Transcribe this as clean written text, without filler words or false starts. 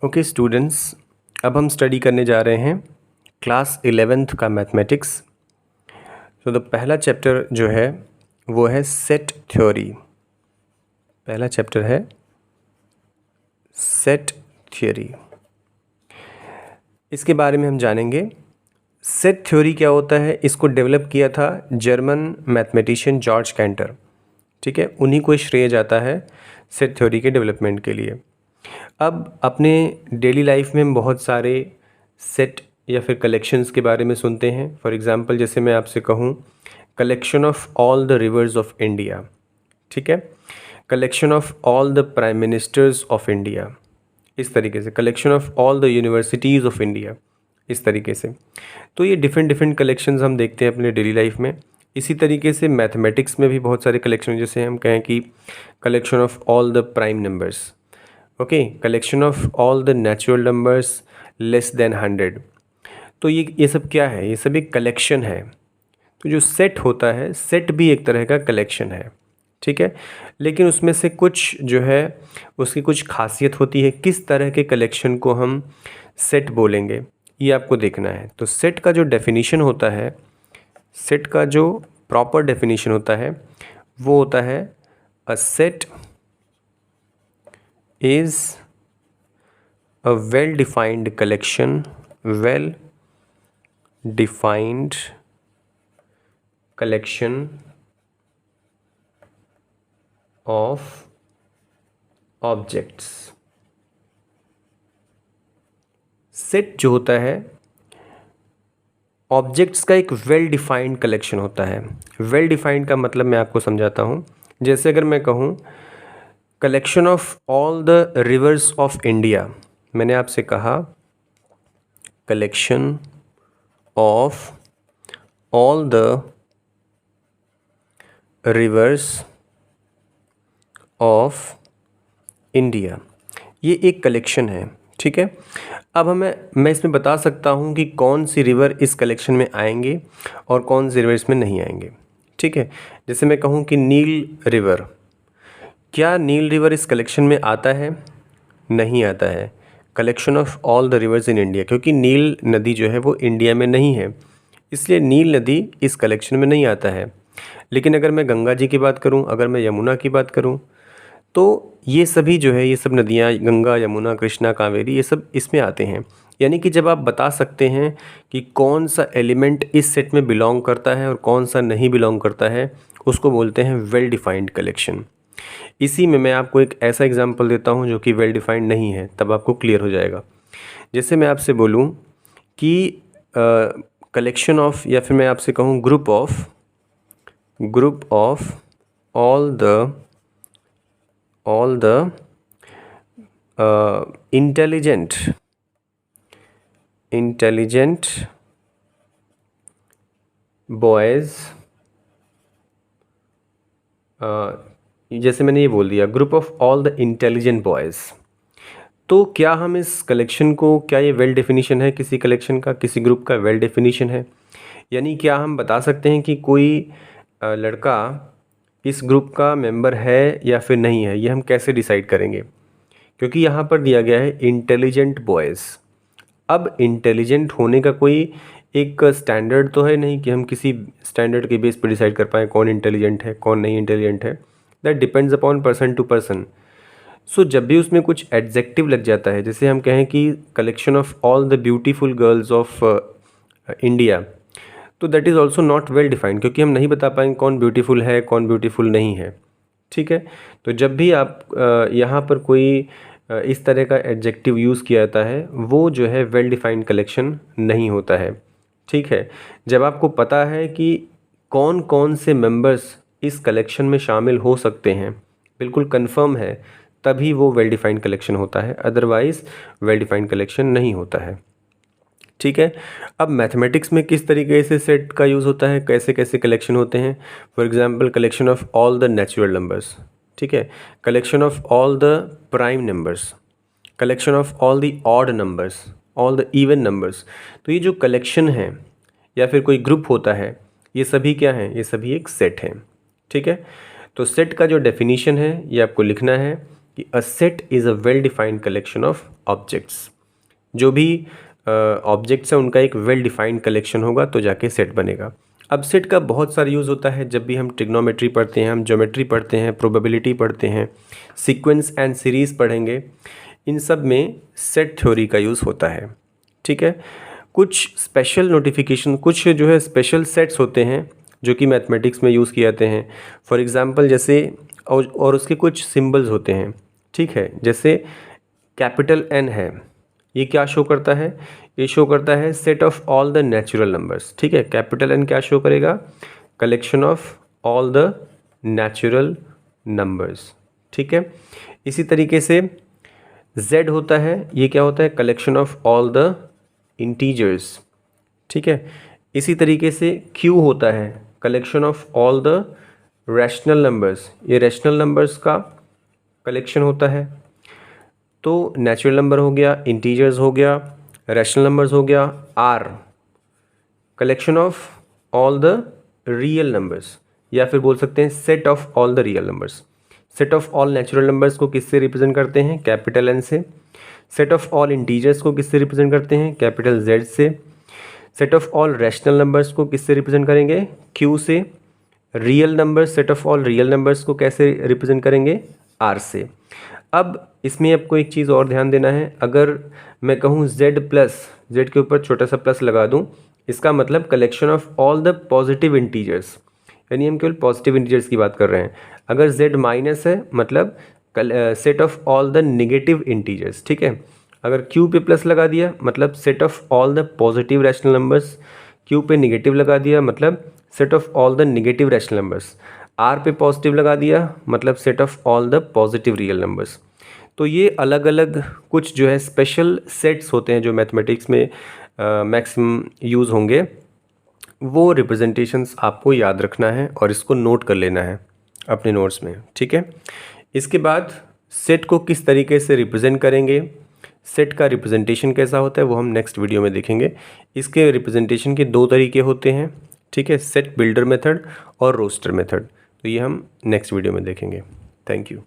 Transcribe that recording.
Okay students, अब हम study करने जा रहे हैं क्लास 11th का मैथमेटिक्स। तो पहला चैप्टर जो है वो है सेट थ्योरी। पहला चैप्टर है सेट थ्योरी। इसके बारे में हम जानेंगे। सेट थ्योरी क्या होता है, इसको डेवलप किया था जर्मन मैथमेटिशियन जॉर्ज कैंटर। ठीक है, उन्हीं को श्रेय जाता है सेट थ्योरी के डेवलपमेंट के लिए। अब अपने डेली लाइफ में हम बहुत सारे सेट या फिर कलेक्शंस के बारे में सुनते हैं। फॉर एग्ज़ाम्पल जैसे मैं आपसे कहूँ collection of all the reverse of India, ठीक है, collection of all the prime ministers of India, इस तरीके से collection of all the universities of India, इस तरीके से। तो ये डिफरेंट डिफरेंट कलेक्शंस हम देखते हैं अपने डेली लाइफ में। इसी तरीके से मैथमेटिक्स में भी बहुत सारे कलेक्शन, जैसे हम कहें कि collection of all the prime numbers, okay, collection of all the natural numbers less than 100। तो ये सब क्या है, ये सब एक कलेक्शन है। तो जो सेट होता है, सेट भी एक तरह का कलेक्शन है, ठीक है। लेकिन उसमें से कुछ जो है उसकी कुछ खासियत होती है, किस तरह के कलेक्शन को हम सेट बोलेंगे ये आपको देखना है। तो सेट का जो डेफिनीशन होता है, सेट का जो प्रॉपर डेफिनीशन होता है वो होता है a set is a well defined collection of objects। Set जो होता है ऑब्जेक्ट्स का एक वेल डिफाइंड कलेक्शन होता है। वेल डिफाइंड का मतलब मैं आपको समझाता हूँ। जैसे अगर मैं कहूँ collection of all the reverse of India, मैंने आपसे कहा collection of all the reverse of India, ये एक कलेक्शन है, ठीक है। अब मैं इसमें बता सकता हूँ कि कौन सी रिवर इस कलेक्शन में आएंगे और कौन सी रिवर इसमें नहीं आएंगे, ठीक है। जैसे मैं कहूँ कि नील रिवर, क्या नील रिवर इस कलेक्शन में आता है? नहीं आता है। Collection of all the reverse in India, क्योंकि नील नदी जो है वो इंडिया में नहीं है, इसलिए नील नदी इस कलेक्शन में नहीं आता है। लेकिन अगर मैं गंगा जी की बात करूं, अगर मैं यमुना की बात करूं, तो ये सभी जो है, ये सब नदियाँ गंगा, यमुना, कृष्णा, कावेरी, ये सब इसमें आते हैं। यानी कि जब आप बता सकते हैं कि कौन सा एलिमेंट इस सेट में बिलोंग करता है और कौन सा नहीं बिलोंग करता है, उसको बोलते हैं वेल डिफाइंड कलेक्शन। इसी में मैं आपको एक ऐसा एग्जांपल देता हूँ जो कि वेल डिफाइंड नहीं है, तब आपको क्लियर हो जाएगा। जैसे मैं आपसे बोलूँ कि कलेक्शन ऑफ, या फिर मैं आपसे कहूँ group of all the intelligent boys, जैसे मैंने ये बोल दिया group of all the intelligent boys, तो क्या हम इस कलेक्शन को, क्या ये वेल डेफिनेशन है किसी कलेक्शन का, किसी ग्रुप का वेल डेफिनेशन है? यानी क्या हम बता सकते हैं कि कोई लड़का इस ग्रुप का मेंबर है या फिर नहीं है? ये हम कैसे डिसाइड करेंगे? क्योंकि यहाँ पर दिया गया है इंटेलिजेंट बॉयज़। अब इंटेलिजेंट होने का कोई एक स्टैंडर्ड तो है नहीं कि हम किसी स्टैंडर्ड के बेस पर डिसाइड कर पाएँ कौन इंटेलिजेंट है कौन नहीं इंटेलिजेंट है। That depends upon person to person. So जब भी उसमें कुछ एडजेक्टिव लग जाता है, जैसे हम कहें कि collection of all the beautiful girls of India, तो that is also not well defined, क्योंकि हम नहीं बता पाएंगे कौन ब्यूटीफुल है कौन ब्यूटीफुल नहीं है, ठीक है। तो जब भी आप यहाँ पर कोई इस तरह का एडजेक्टिव यूज़ किया जाता है, वो जो है वेल डिफाइंड कलेक्शन नहीं होता है, ठीक है। जब आपको पता है कि कौन कौन से मेंबर्स इस कलेक्शन में शामिल हो सकते हैं, बिल्कुल कंफर्म है, तभी वो वेल डिफाइंड कलेक्शन होता है, अदरवाइज़ वेल डिफाइंड कलेक्शन नहीं होता है, ठीक है। अब मैथमेटिक्स में किस तरीके से सेट का यूज़ होता है, कैसे कैसे कलेक्शन होते हैं? For example collection of all the natural numbers, ठीक है, collection of all the prime numbers, collection of all the odd numbers, all the even numbers. तो ये जो कलेक्शन है या फिर कोई ग्रुप होता है, ये सभी क्या हैं? ये सभी एक सेट हैं, ठीक है। तो सेट का जो डेफिनीशन है ये आपको लिखना है कि a set is a well defined collection of objects. जो भी ऑब्जेक्ट्स हैं उनका एक वेल डिफाइंड कलेक्शन होगा तो जाके सेट बनेगा। अब सेट का बहुत सारा यूज़ होता है जब भी हम ट्रिग्नोमेट्री पढ़ते हैं, हम ज्योमेट्री पढ़ते हैं, प्रोबेबिलिटी पढ़ते हैं, सीक्वेंस एंड सीरीज़ पढ़ेंगे, इन सब में सेट थ्योरी का यूज़ होता है। ठीक है, कुछ स्पेशल नोटिफिकेशन, कुछ जो है स्पेशल सेट्स होते हैं जो कि मैथमेटिक्स में यूज़ किए जाते हैं। फॉर एग्जांपल जैसे और उसके कुछ सिंबल्स होते हैं। ठीक है, जैसे कैपिटल एन है, ये क्या शो करता है? ये शो करता है set of all the natural numbers. ठीक है, कैपिटल एन क्या शो करेगा? Collection of all the natural numbers. ठीक है, इसी तरीके से Z होता है, ये क्या होता है? Collection of all the integers. ठीक है, इसी तरीके से Q होता है collection of all the rational numbers, ये रैशनल नंबर्स का कलेक्शन होता है। तो नेचुरल नंबर हो गया, इंटीजर्स हो गया, रैशनल नंबर्स हो गया। R collection of all the real numbers, या फिर बोल सकते हैं set of all the real numbers. Set of all natural numbers को किससे रिप्रेजेंट करते हैं? कैपिटल N से। सेट ऑफ ऑल इंटीजर्स को किससे रिप्रेजेंट करते हैं? कैपिटल Z से। Set of all rational numbers को किससे रिप्रेजेंट करेंगे? Q से। Real numbers, set of all real numbers को कैसे रिप्रेजेंट करेंगे? R से। अब इसमें आपको एक चीज़ और ध्यान देना है, अगर मैं कहूँ Z प्लस, Z के ऊपर छोटा सा प्लस लगा दूँ, इसका मतलब collection of all the positive integers, यानी हम केवल पॉजिटिव इंटीजर्स की बात कर रहे हैं। अगर Z माइनस है मतलब set of all the negative integers. ठीक है, अगर Q पे प्लस लगा दिया मतलब set of all the positive rational numbers, Q पे नेगेटिव लगा दिया मतलब set of all the negative rational numbers, R पे पॉजिटिव लगा दिया मतलब set of all the positive real numbers. तो ये अलग अलग कुछ जो है स्पेशल सेट्स होते हैं जो मैथमेटिक्स में मैक्सिमम यूज़ होंगे। वो रिप्रेजेंटेशंस आपको याद रखना है और इसको नोट कर लेना है अपने नोट्स में। ठीक है, इसके बाद सेट को किस तरीके से रिप्रेजेंट करेंगे, सेट का रिप्रेजेंटेशन कैसा होता है, वो हम नेक्स्ट वीडियो में देखेंगे। इसके रिप्रेजेंटेशन के दो तरीके होते हैं। ठीक है, सेट बिल्डर मेथड और रोस्टर मेथड, तो ये हम नेक्स्ट वीडियो में देखेंगे। Thank you.